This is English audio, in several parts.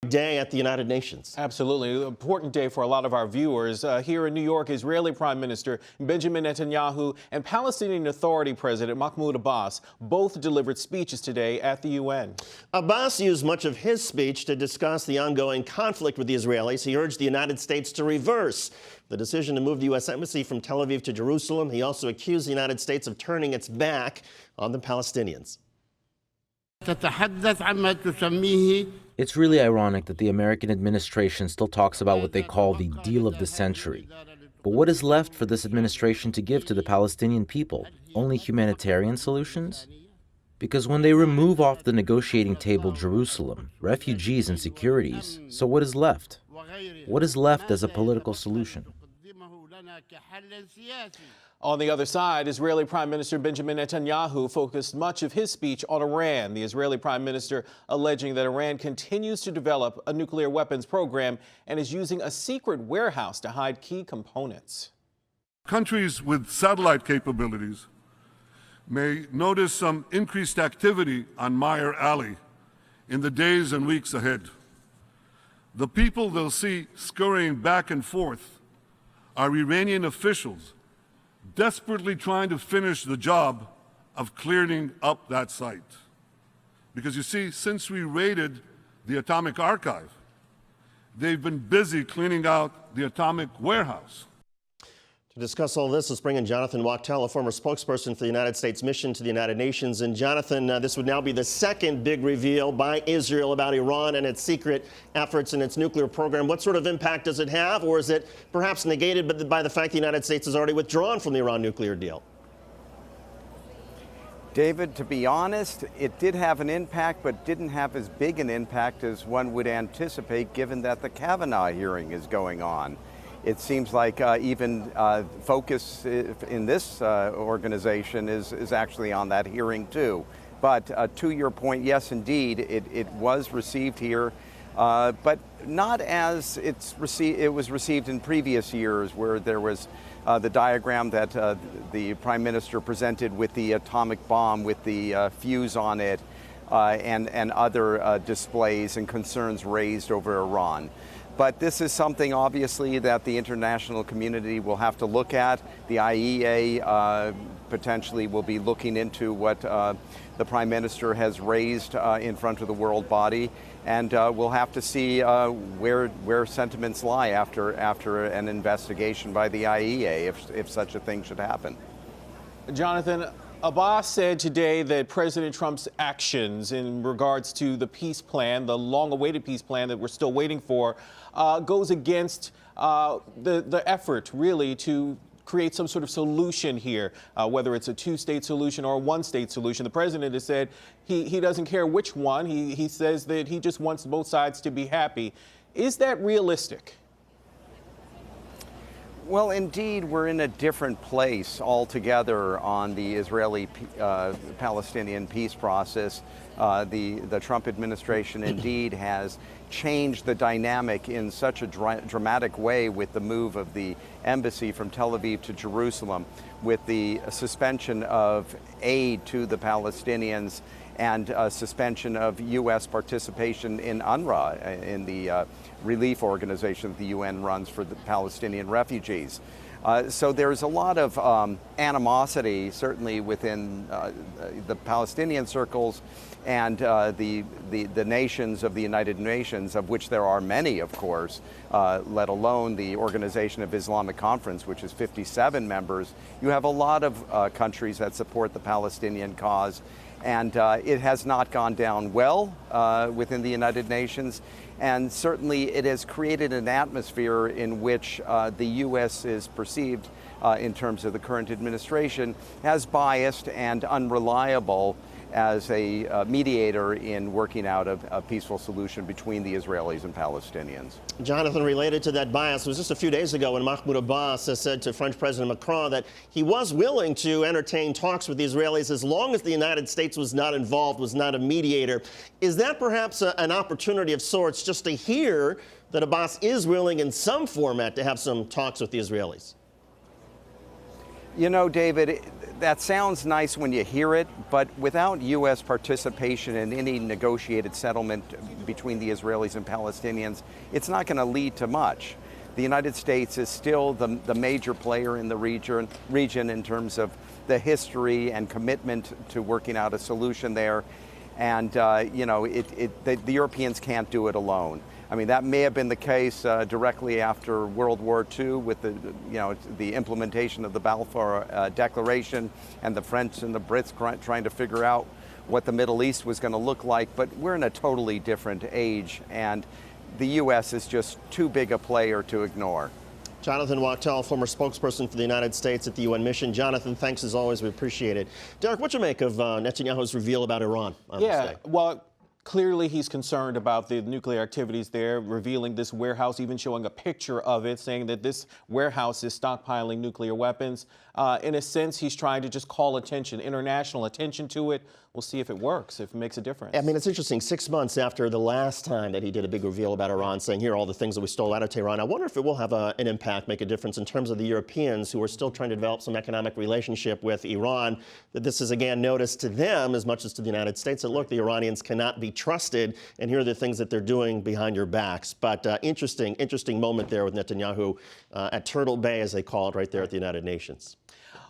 Day at the United Nations. Absolutely. An important day for a lot of our viewers. Here in New York, Israeli Prime Minister Benjamin Netanyahu and Palestinian Authority President Mahmoud Abbas both delivered speeches today at the UN. Abbas used much of his speech to discuss the ongoing conflict with the Israelis. He urged the United States to reverse the decision to move the U.S. Embassy from Tel Aviv to Jerusalem. He also accused the United States of turning its back on the Palestinians. It's really ironic that the American administration still talks about what they call the deal of the century. But what is left for this administration to give to the Palestinian people? Only humanitarian solutions? Because when they remove off the negotiating table Jerusalem, refugees and securities, so what is left? What is left as a political solution? On the other side, Israeli Prime Minister Benjamin Netanyahu focused much of his speech on Iran. The Israeli Prime Minister alleging that Iran continues to develop a nuclear weapons program and is using a secret warehouse to hide key components. Countries with satellite capabilities may notice some increased activity on Meyer Alley in the days and weeks ahead. The people they'll see scurrying back and forth are Iranian officials desperately trying to finish the job of clearing up that site. Because you see, since we raided the atomic archive, they've been busy cleaning out the atomic warehouse. To discuss all this, let's bring in Jonathan Wachtel, a former spokesperson for the United States mission to the United Nations. And Jonathan, this would now be the second big reveal by Israel about Iran and its secret efforts in its nuclear program. What sort of impact does it have, or is it perhaps negated by the fact the United States has already withdrawn from the Iran nuclear deal? David, to be honest, it did have an impact, but didn't have as big an impact as one would anticipate, given that the Kavanaugh hearing is going on. It seems like even focus in this organization is actually on that hearing too. But to your point, yes, indeed, it was received here, but not as it was received in previous years, where there was the diagram that the Prime Minister presented with the atomic bomb with the fuse on it, and other displays and concerns raised over Iran. But this is something, obviously, that the international community will have to look at. The IEA potentially will be looking into what the Prime Minister has raised in front of the world body, and we'll have to see where sentiments lie after an investigation by the IEA, if such a thing should happen. Jonathan, Abbas said today that President Trump's actions in regards to the peace plan, the long-awaited peace plan that we're still waiting for, goes against the effort, really, to create some sort of solution here, whether it's a two-state solution or a one-state solution. The president has said he doesn't care which one. He says that he just wants both sides to be happy. Is that realistic? Well, indeed, we're in a different place altogether on the Israeli-Palestinian peace process. The Trump administration indeed has changed the dynamic in such a dramatic way with the move of the embassy from Tel Aviv to Jerusalem, with the suspension of aid to the Palestinians and suspension of U.S. participation in UNRWA, in the relief organization that the UN runs for the Palestinian refugees. So there's a lot of animosity, certainly within the Palestinian circles and the nations of the United Nations, of which there are many, of course, let alone the Organization of Islamic Conference, which is 57 members. You have a lot of countries that support the Palestinian cause. And it has not gone down well within the United Nations. And certainly it has created an atmosphere in which the U.S. is perceived, in terms of the current administration, as biased and unreliable as a mediator in working out a peaceful solution between the Israelis and Palestinians. Jonathan, related to that bias, it was just a few days ago when Mahmoud Abbas said to French President Macron that he was willing to entertain talks with the Israelis as long as the United States was not involved, was not a mediator. Is that perhaps an opportunity of sorts just to hear that Abbas is willing in some format to have some talks with the Israelis? You know, David, that sounds nice when you hear it, but without U.S. participation in any negotiated settlement between the Israelis and Palestinians, it's not going to lead to much. The United States is still the major player in the region in terms of the history and commitment to working out a solution there. And, you know, the Europeans can't do it alone. I mean, that may have been the case directly after World War II with the implementation of the Balfour Declaration and the French and the Brits trying to figure out what the Middle East was going to look like. But we're in a totally different age, and the U.S. is just too big a player to ignore. Jonathan Wachtel, former spokesperson for the United States at the UN mission. Jonathan, thanks as always. We appreciate it. Derek, what you make of Netanyahu's reveal about Iran on this day? Well, clearly he's concerned about the nuclear activities there, revealing this warehouse, even showing a picture of it, saying that this warehouse is stockpiling nuclear weapons. In a sense, he's trying to just call attention, international attention to it. We'll see if it works, if it makes a difference. I mean, it's interesting, 6 months after the last time that he did a big reveal about Iran, saying, here are all the things that we stole out of Tehran. I wonder if it will have an impact, make a difference in terms of the Europeans who are still trying to develop some economic relationship with Iran, that this is, again, noticed to them as much as to the United States, that, look, the Iranians cannot be trusted, and here are the things that they're doing behind your backs. But interesting moment there with Netanyahu at Turtle Bay, as they call it, right there at the United Nations.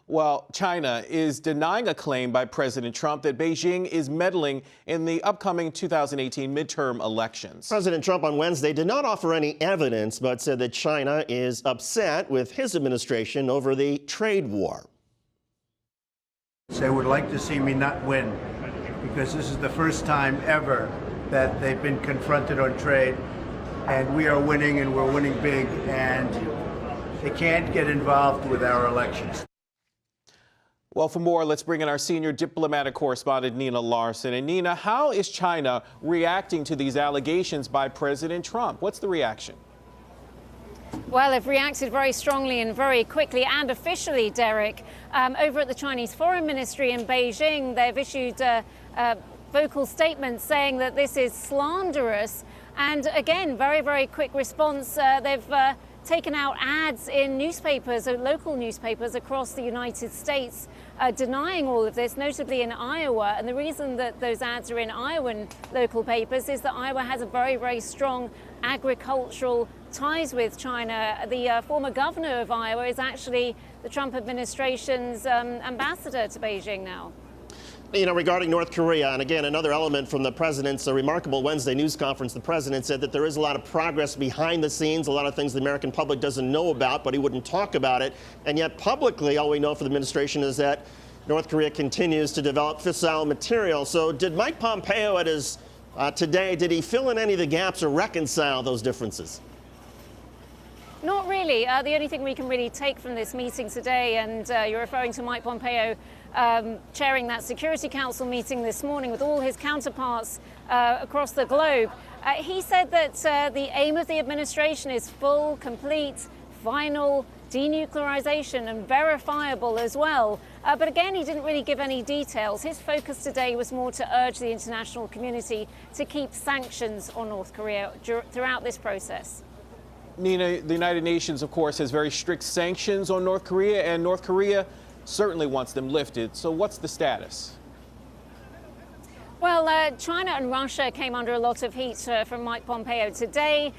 Well, China is denying a claim by President Trump that Beijing is meddling in the upcoming 2018 midterm elections. President Trump on Wednesday did not offer any evidence, but said that China is upset with his administration over the trade war. They would like to see me not win, because this is the first time ever that they've been confronted on trade, and we are winning, and we're winning big, and they can't get involved with our elections. Well, for more, let's bring in our senior diplomatic correspondent, Nina Larson. And Nina, how is China reacting to these allegations by President Trump? What's the reaction? Well, they've reacted very strongly and very quickly and officially, Derek. Over at the Chinese Foreign Ministry in Beijing, they've issued vocal statements saying that this is slanderous. And again, very, very quick response. They've taken out ads in newspapers, local newspapers across the United States, denying all of this, notably in Iowa. And the reason that those ads are in Iowan local papers is that Iowa has a very, very strong agricultural ties with China. The former governor of Iowa is actually the Trump administration's ambassador to Beijing now. You know, regarding North Korea, and again, another element from the president's remarkable Wednesday news conference, the president said that there is a lot of progress behind the scenes, a lot of things the American public doesn't know about, but he wouldn't talk about it. And yet publicly, all we know for the administration is that North Korea continues to develop fissile material. So did Mike Pompeo at his today, did he fill in any of the gaps or reconcile those differences? Not really. The only thing we can really take from this meeting today, and you're referring to Mike Pompeo chairing that Security Council meeting this morning with all his counterparts across the globe, he said that the aim of the administration is full, complete, final denuclearization and verifiable as well. But again, he didn't really give any details. His focus today was more to urge the international community to keep sanctions on North Korea throughout this process. Nina, the United Nations, of course, has very strict sanctions on North Korea, and North Korea certainly wants them lifted. So what's the status? Well, China and Russia came under a lot of heat from Mike Pompeo today.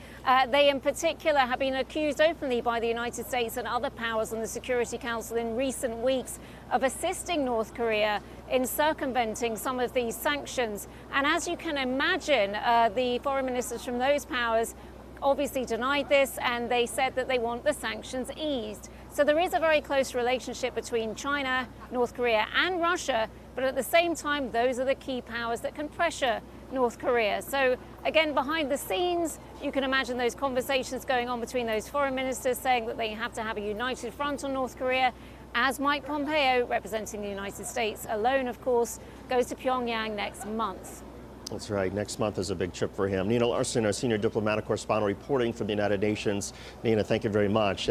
They in particular have been accused openly by the United States and other powers on the Security Council in recent weeks of assisting North Korea in circumventing some of these sanctions. And as you can imagine, the foreign ministers from those powers obviously denied this, and they said that they want the sanctions eased. So there is a very close relationship between China, North Korea and Russia, but at the same time, those are the key powers that can pressure North Korea. So again, behind the scenes, you can imagine those conversations going on between those foreign ministers saying that they have to have a united front on North Korea, as Mike Pompeo, representing the United States alone, of course, goes to Pyongyang next month. That's right. Next month is a big trip for him. Nina Larson, our senior diplomatic correspondent, reporting from the United Nations. Nina, thank you very much.